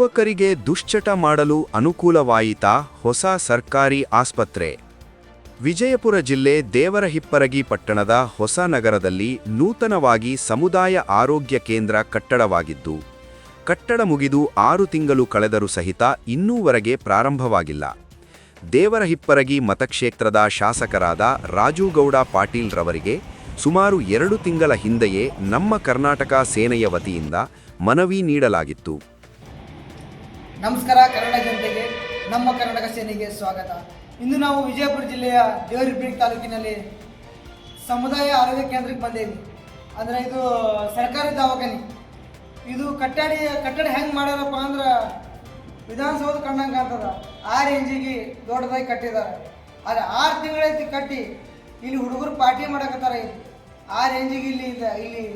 ಯುವಕರಿಗೆ ದುಶ್ಚಟ ಮಾಡಲು ಅನುಕೂಲವಾಯಿತಾ ಹೊಸ ಸರ್ಕಾರಿ ಆಸ್ಪತ್ರೆ? ವಿಜಯಪುರ ಜಿಲ್ಲೆ ದೇವರಹಿಪ್ಪರಗಿ ಪಟ್ಟಣದ ಹೊಸ ನಗರದಲ್ಲಿ ನೂತನವಾಗಿ ಸಮುದಾಯ ಆರೋಗ್ಯ ಕೇಂದ್ರ ಕಟ್ಟಡವಾಗಿದ್ದು, ಕಟ್ಟಡ ಮುಗಿದು 6 ತಿಂಗಳು ಕಳೆದರೂ ಸಹಿತ ಇನ್ನೂವರೆಗೆ ಪ್ರಾರಂಭವಾಗಿಲ್ಲ. ದೇವರಹಿಪ್ಪರಗಿ ಮತಕ್ಷೇತ್ರದ ಶಾಸಕರಾದ ರಾಜುಗೌಡ ಪಾಟೀಲ್ ರವರಿಗೆ ಸುಮಾರು 2 ತಿಂಗಳ ಹಿಂದೆಯೇ ನಮ್ಮ ಕರ್ನಾಟಕ ಸೇನೆಯ ವತಿಯಿಂದ ಮನವಿ ನೀಡಲಾಗಿತ್ತು. ನಮಸ್ಕಾರ ಕನ್ನಡ ಜನತೆಗೆ, ನಮ್ಮ ಕರ್ನಾಟಕ ಸೇನೆಗೆ ಸ್ವಾಗತ. ಇಂದು ನಾವು ವಿಜಯಪುರ ಜಿಲ್ಲೆಯ ದೇವರಹಿಪ್ಪರಗಿ ತಾಲೂಕಿನಲ್ಲಿ ಸಮುದಾಯ ಆರೋಗ್ಯ ಕೇಂದ್ರಕ್ಕೆ ಬಂದೇವಿ. ಅಂದರೆ ಇದು ಸರ್ಕಾರಿ ದವಾಖಾನೆ. ಇದು ಕಟ್ಟಡ ಹೆಂಗೆ ಮಾಡ್ಯಾರಪ್ಪ ಅಂದ್ರೆ ವಿಧಾನಸೌಧ ಕಂಡಂಗೆ ಕಾಣ್ತದ. ಆ ರೇಂಜಿಗೆ ದೊಡ್ಡದಾಗಿ ಕಟ್ಟಿದ್ದಾರೆ. ಆದರೆ 6 ತಿಂಗಳೈತಿ ಕಟ್ಟಿ. ಇಲ್ಲಿ ಹುಡುಗರು ಪಾರ್ಟಿ ಮಾಡಕತ್ತಾರೆ. ಆ ರೇಂಜಿಗೆ ಇಲ್ಲಿ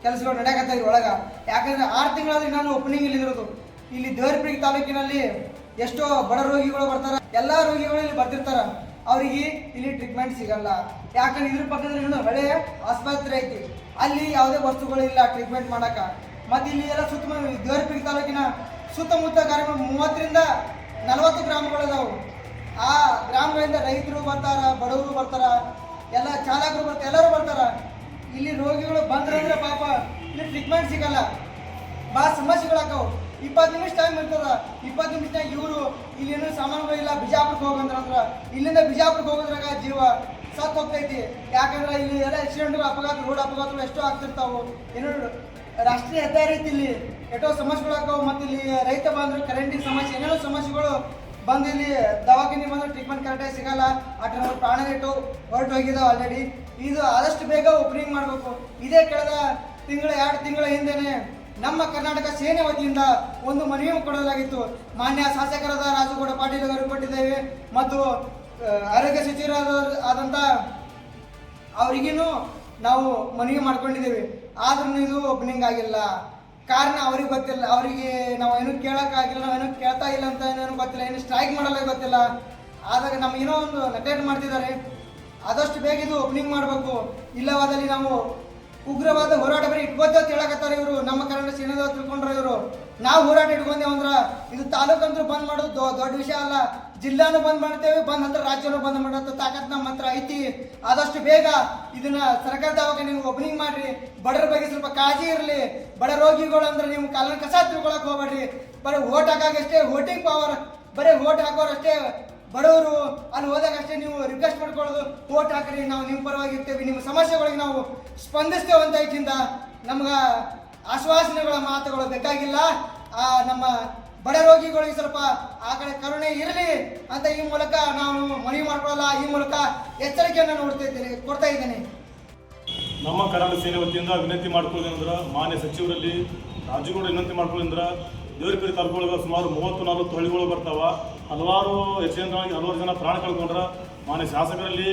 ಕೆಲಸಗಳು ನಡೆಯಕತ್ತಾರೆ ಒಳಗೆ. ಯಾಕಂದರೆ 6 ತಿಂಗಳಾದ್ರೆ ನಾನು ಓಪನಿಂಗ್ ಇಲ್ಲಿರೋದು. ಇಲ್ಲಿ ದೇವರಹಿಪ್ಪರಗಿ ತಾಲೂಕಿನಲ್ಲಿ ಎಷ್ಟೋ ಬಡ ರೋಗಿಗಳು ಬರ್ತಾರೆ. ಎಲ್ಲ ರೋಗಿಗಳು ಇಲ್ಲಿ ಬರ್ತಿರ್ತಾರೆ. ಅವರಿಗೆ ಇಲ್ಲಿ ಟ್ರೀಟ್ಮೆಂಟ್ ಸಿಗಲ್ಲ. ಯಾಕಂದ್ರೆ ಇದ್ರ ಪಕ್ಕದಲ್ಲಿ ಇನ್ನೊಂದು ಹಳೆಯ ಆಸ್ಪತ್ರೆ ಐತಿ. ಅಲ್ಲಿ ಯಾವುದೇ ವಸ್ತುಗಳು ಇಲ್ಲ ಟ್ರೀಟ್ಮೆಂಟ್ ಮಾಡೋಕೆ. ಮತ್ತು ಇಲ್ಲಿ ಎಲ್ಲ ದೇವರಹಿಪ್ಪರಗಿ ತಾಲೂಕಿನ ಸುತ್ತಮುತ್ತ ಕಾರ್ಯಕ್ರಮ 30 ರಿಂದ 40 ಗ್ರಾಮಗಳಿದಾವೆ. ಆ ಗ್ರಾಮಗಳಿಂದ ರೈತರು ಬರ್ತಾರೆ, ಬಡವರು ಬರ್ತಾರೆ, ಎಲ್ಲ ಚಾಲಕರು ಬರ್ತಾರೆ, ಎಲ್ಲರೂ ಬರ್ತಾರೆ. ಇಲ್ಲಿ ರೋಗಿಗಳು ಬಂದ್ರಂದ್ರೆ ಪಾಪ ಇಲ್ಲಿ ಟ್ರೀಟ್ಮೆಂಟ್ ಸಿಗಲ್ಲ. ಭಾಳ ಸಮಸ್ಯೆಗಳಾಕವು. 20 ನಿಮಿಷ ಟೈಮ್ ಇರ್ತದ. 20 ನಿಮಿಷನಾಗ ಇವರು ಇಲ್ಲೇನು ಸಾಮಾನುಗಳಿಲ್ಲ, ಬಿಜಾಪುರಕ್ಕೆ ಹೋಗಂದ್ರೆ ಇಲ್ಲಿಂದ ಬಿಜಾಪುರಕ್ಕೆ ಹೋಗೋದ್ರಾಗ ಜೀವ ಸತ್ತು ಹೋಗ್ತೈತಿ. ಯಾಕಂದ್ರೆ ಇಲ್ಲಿ ಎಲ್ಲ ಆಕ್ಸಿಡೆಂಟ್ಗಳು, ಅಪಘಾತ, ರೋಡ್ ಅಪಘಾತಗಳು ಎಷ್ಟೋ ಆಗ್ತಿರ್ತಾವೆ. ಏನು ರಾಷ್ಟ್ರೀಯ ಹೆದ್ದಾರಿ ಐತಿ, ಇಲ್ಲಿ ಎಷ್ಟೋ ಸಮಸ್ಯೆಗಳಾಕವು. ಮತ್ತು ಇಲ್ಲಿ ರೈತ ಬಂದ್ರೆ ಕರೆಂಟಿನ ಸಮಸ್ಯೆ, ಏನೇನೋ ಸಮಸ್ಯೆಗಳು ಬಂದು ಇಲ್ಲಿ ದವಾಖಾನೆ ಬಂದ್ರೆ ಟ್ರೀಟ್ಮೆಂಟ್ ಕರೆಕ್ಟಾಗಿ ಸಿಗಲ್ಲ. ಆ ಪ್ರಾಣಗಟ್ಟು ಹೊರಟು ಹೋಗಿದ್ದಾವೆ ಆಲ್ರೆಡಿ. ಇದು ಆದಷ್ಟು ಬೇಗ ಓಪನಿಂಗ್ ಮಾಡಬೇಕು. ಇದೇ ಕಳೆದ 2 ತಿಂಗಳ ಹಿಂದೆಯೇ ನಮ್ಮ ಕರ್ನಾಟಕ ಸೇನೆ ವತಿಯಿಂದ ಒಂದು ಮನವಿ ಕೊಡಲಾಗಿತ್ತು. ಮಾನ್ಯ ಶಾಸಕರಾದ ರಾಜುಗೌಡ ಪಾಟೀಲ್ ಅವರು ಕೊಟ್ಟಿದ್ದೇವೆ ಮತ್ತು ಆರೋಗ್ಯ ಸಚಿವರಾದಂಥ ಅವರಿಗೇನು ನಾವು ಮನವಿ ಮಾಡ್ಕೊಂಡಿದ್ದೇವೆ. ಆದ್ರೂ ಇದು ಓಪನಿಂಗ್ ಆಗಿಲ್ಲ. ಕಾರಣ ಅವ್ರಿಗೆ ಗೊತ್ತಿಲ್ಲ. ಅವರಿಗೆ ನಾವು ಏನು ಕೇಳೋಕ್ಕಾಗಿಲ್ಲ, ನಾವೇನು ಕೇಳ್ತಾ ಇಲ್ಲ ಅಂತ ಏನೂ ಗೊತ್ತಿಲ್ಲ, ಏನು ಸ್ಟ್ರೈಕ್ ಮಾಡಲ್ಲ ಗೊತ್ತಿಲ್ಲ. ಆದಾಗ ನಮಗೇನೋ ಒಂದು ನೆಗ್ಲೆಕ್ಟ್ ಮಾಡ್ತಿದ್ದಾರೆ. ಆದಷ್ಟು ಬೇಗ ಇದು ಓಪನಿಂಗ್ ಮಾಡಬೇಕು. ಇಲ್ಲವಾದಲ್ಲಿ ನಾವು ಉಗ್ರವಾದ ಹೋರಾಟ ಬರೀ ಇಟ್ಕೋತೇವೆ ಅಂತ ಹೇಳಕತ್ತಾರೆ ಇವರು. ನಮ್ಮ ಕನ್ನಡ ಸೇನೆದ ತಿಳ್ಕೊಂಡ್ರೆ ಇವರು. ನಾವು ಹೋರಾಟ ಇಟ್ಕೊಂಡೇವು ಅಂದ್ರೆ ಇದು ತಾಲೂಕಂತೂ ಬಂದ್ ಮಾಡೋದು ದೊಡ್ಡ ವಿಷಯ ಅಲ್ಲ. ಜಿಲ್ಲಾನು ಬಂದ್ ಮಾಡ್ತೇವೆ, ಬಂದ್ ಹತ್ರ ರಾಜ್ಯನೂ ಬಂದ್ ಮಾಡೋದು ತಾಕತ್ ನಮ್ಮ ಹತ್ರ ಐತಿ. ಆದಷ್ಟು ಬೇಗ ಇದನ್ನ ಸರ್ಕಾರ ದವಾಖಾನೆ ನೀವು ಓಪನಿಂಗ್ ಮಾಡ್ರಿ. ಬಡರ ಬಗ್ಗೆ ಸ್ವಲ್ಪ ಕಾಳಜಿ ಇರಲಿ. ಬಡ ರೋಗಿಗಳು ಅಂದ್ರೆ ನೀವು ಕಾಲನ ಕಸ ತಿಳ್ಕೊಳಕ್ ಹೋಗ್ಬೇಡ್ರಿ. ಬರೀ ಓಟ್ ಹಾಕಾಗಷ್ಟೇ ವೋಟಿಂಗ್ ಪವರ್, ಬರೀ ಓಟ್ ಹಾಕೋರಷ್ಟೇ ಬಡವರು. ಅಲ್ಲಿ ಹೋದಾಗ ಅಷ್ಟೇ ನೀವು ರಿಕ್ವೆಸ್ಟ್ ಮಾಡ್ಕೊಳ್ಳೋದು, ಓಟ್ ಹಾಕ್ರಿ, ನಾವು ನಿಮ್ಮ ಪರವಾಗಿ ಇರ್ತೇವೆ, ನಿಮ್ಮ ಸಮಸ್ಯೆಗಳಿಗೆ ನಾವು ಸ್ಪಂದಿಸ್ತೇವೆ ಅಂತ ಇದರಿಂದ ನಮ್ಗೆ ಆಶ್ವಾಸನೆಗಳ ಮಾತುಗಳು ಬೇಕಾಗಿಲ್ಲ. ನಮ್ಮ ಬಡ ರೋಗಿಗಳಿಗೆ ಸ್ವಲ್ಪ ಆ ಕಡೆ ಕರುಣೆ ಇರಲಿ ಅಂತ ಈ ಮೂಲಕ ನಾವು ಮನವಿ ಮಾಡ್ಕೊಳ್ಳಲ್ಲ. ಈ ಮೂಲಕ ಎಚ್ಚರಿಕೆಯನ್ನು ಕೊಡ್ತಾ ಇದ್ದೇನೆ. ನಮ್ಮ ಕನ್ನಡ ಸೇನೆ ವತಿಯಿಂದ ವಿನಂತಿ ಮಾಡ್ಕೊಳ್ಳೋದಂದ್ರೆ ಮಾನ್ಯ ಸಚಿವರಲ್ಲಿ ರಾಜುಗೌಡ ವಿನಂತಿ ಮಾಡ್ಕೊಳ್ಳೋದಂದ್ರೆ ದೇವರಹಿಪ್ಪರಗಿ ತಾಲೂಕೊಳಗೆ ಸುಮಾರು 30-40 ಹಳ್ಳಿಗಳು ಬರ್ತಾವ. ಹಲವಾರು ಆಗಿ ಹಲವಾರು ಜನ ಪ್ರಾಣ ಕಳ್ಕೊಂಡ್ರೆ ಮಾನ್ಯ ಶಾಸಕರಲ್ಲಿ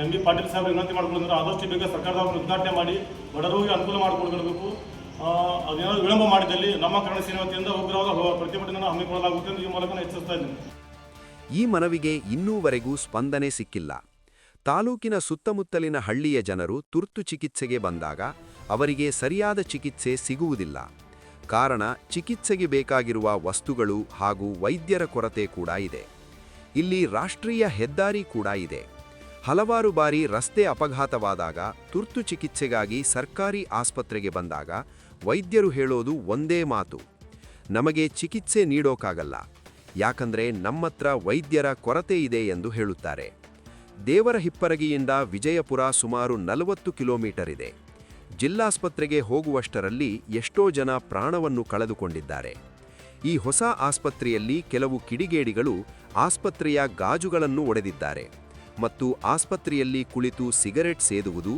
ಎಂ ಬಿ ಪಾಟೀಲ್ ಸಾಹೇಬ್ ವಿನಂತಿ ಮಾಡ್ಕೊಳ್ಳೋದ್ರೆ ಆದಷ್ಟು ಬೇಗ ಸರ್ಕಾರದ ಉದ್ಘಾಟನೆ ಮಾಡಿ ಬಡವರಿಗೆ ಅನುಕೂಲ ಮಾಡಿಕೊಡ್ಬೇಕು. ಅದೇನಾದರೂ ವಿಳಂಬ ಮಾಡಿದಲ್ಲಿ ನಮ್ಮ ಕನ್ನಡ ಸೇನೆ ವತಿಯಿಂದ ಉಗ್ರವಾದ ಪ್ರತಿಭಟನೆಯನ್ನು ಹಮ್ಮಿಕೊಳ್ಳಲಾಗುತ್ತೆ ಎಂದು ಈ ಮೂಲಕ ಎಚ್ಚರಿಸ್ತಾ ಇದ್ದೀನಿ. ಈ ಮನವಿಗೆ ಇನ್ನೂವರೆಗೂ ಸ್ಪಂದನೆ ಸಿಕ್ಕಿಲ್ಲ. ತಾಲೂಕಿನ ಸುತ್ತಮುತ್ತಲಿನ ಹಳ್ಳಿಯ ಜನರು ತುರ್ತು ಚಿಕಿತ್ಸೆಗೆ ಬಂದಾಗ ಅವರಿಗೆ ಸರಿಯಾದ ಚಿಕಿತ್ಸೆ ಸಿಗುವುದಿಲ್ಲ. ಕಾರಣ ಚಿಕಿತ್ಸೆಗೆ ಬೇಕಾಗಿರುವ ವಸ್ತುಗಳು ಹಾಗೂ ವೈದ್ಯರ ಕೊರತೆ ಕೂಡ ಇದೆ. ಇಲ್ಲಿ ರಾಷ್ಟ್ರೀಯ ಹೆದ್ದಾರಿ ಕೂಡ ಇದೆ. ಹಲವಾರು ಬಾರಿ ರಸ್ತೆ ಅಪಘಾತವಾದಾಗ ತುರ್ತು ಚಿಕಿತ್ಸೆಗಾಗಿ ಸರ್ಕಾರಿ ಆಸ್ಪತ್ರೆಗೆ ಬಂದಾಗ ವೈದ್ಯರು ಹೇಳೋದು ಒಂದೇ ಮಾತು: ನಮಗೆ ಚಿಕಿತ್ಸೆ ನೀಡೋಕ್ಕಾಗಲ್ಲ, ಯಾಕಂದ್ರೆ ನಮ್ಮತ್ರ ವೈದ್ಯರ ಕೊರತೆ ಇದೆ ಎಂದು ಹೇಳುತ್ತಾರೆ. ದೇವರಹಿಪ್ಪರಗಿಯಿಂದ ವಿಜಯಪುರ ಸುಮಾರು 40 ಕಿಲೋಮೀಟರ್ ಇದೆ. ಜಿಲ್ಲಾಸ್ಪತ್ರೆಗೆ ಹೋಗುವಷ್ಟರಲ್ಲಿ ಎಷ್ಟೋ ಜನ ಪ್ರಾಣವನ್ನು ಕಳೆದುಕೊಂಡಿದ್ದಾರೆ. ಈ ಹೊಸ ಆಸ್ಪತ್ರೆಯಲ್ಲಿ ಕೆಲವು ಕಿಡಿಗೇಡಿಗಳು ಆಸ್ಪತ್ರೆಯ ಗಾಜುಗಳನ್ನು ಒಡೆದಿದ್ದಾರೆ ಮತ್ತು ಆಸ್ಪತ್ರೆಯಲ್ಲಿ ಕುಳಿತು ಸಿಗರೆಟ್ ಸೇದುವುದು,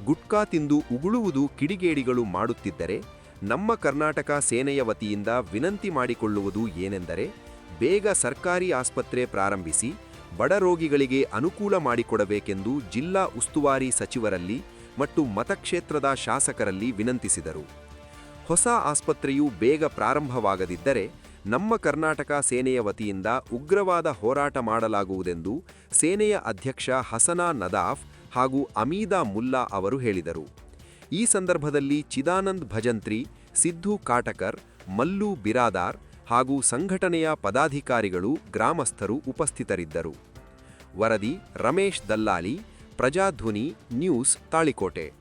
ಗುಟ್ಕಾ ತಿಂದು ಉಗುಳುವುದು ಕಿಡಿಗೇಡಿಗಳು ಮಾಡುತ್ತಿದ್ದರೆ, ನಮ್ಮ ಕರ್ನಾಟಕ ಸೇನೆಯ ವತಿಯಿಂದ ವಿನಂತಿ ಮಾಡಿಕೊಳ್ಳುವುದು ಏನೆಂದರೆ, ಬೇಗ ಸರ್ಕಾರಿ ಆಸ್ಪತ್ರೆ ಪ್ರಾರಂಭಿಸಿ ಬಡ ರೋಗಿಗಳಿಗೆ ಅನುಕೂಲ ಮಾಡಿಕೊಡಬೇಕೆಂದು ಜಿಲ್ಲಾ ಉಸ್ತುವಾರಿ ಸಚಿವರಲ್ಲಿ ಮತ್ತು ಮತಕ್ಷೇತ್ರದ ಶಾಸಕರಲ್ಲಿ ವಿನಂತಿಸಿದರು. ಹೊಸ ಆಸ್ಪತ್ರೆಯು ಬೇಗ ಪ್ರಾರಂಭವಾಗದಿದ್ದರೆ ನಮ್ಮ ಕರ್ನಾಟಕ ಸೇನೆಯ ವತಿಯಿಂದ ಉಗ್ರವಾದ ಹೋರಾಟ ಮಾಡಲಾಗುವುದೆಂದು ಸೇನೆಯ ಅಧ್ಯಕ್ಷ ಹಸನಾ ನದಾಫ್ ಹಾಗೂ ಅಮೀದಾ ಮುಲ್ಲಾ ಅವರು ಹೇಳಿದರು. ಈ ಸಂದರ್ಭದಲ್ಲಿ ಚಿದಾನಂದ್ ಭಜಂತ್ರಿ, ಸಿದ್ದು ಕಾಟಕರ್, ಮಲ್ಲು ಬಿರಾದಾರ್, ಹಾಗೂ ಸಂಘಟನೆಯ ಪದಾಧಿಕಾರಿಗಳು ಗ್ರಾಮಸ್ಥರು ಉಪಸ್ಥಿತರಿದ್ದರು. ವರದಿ ರಮೇಶ್ ದಲ್ಲಾಲಿ, ಪ್ರಜಾಧ್ವನಿ ನ್ಯೂಸ್, ತಾಳಿಕೋಟೆ.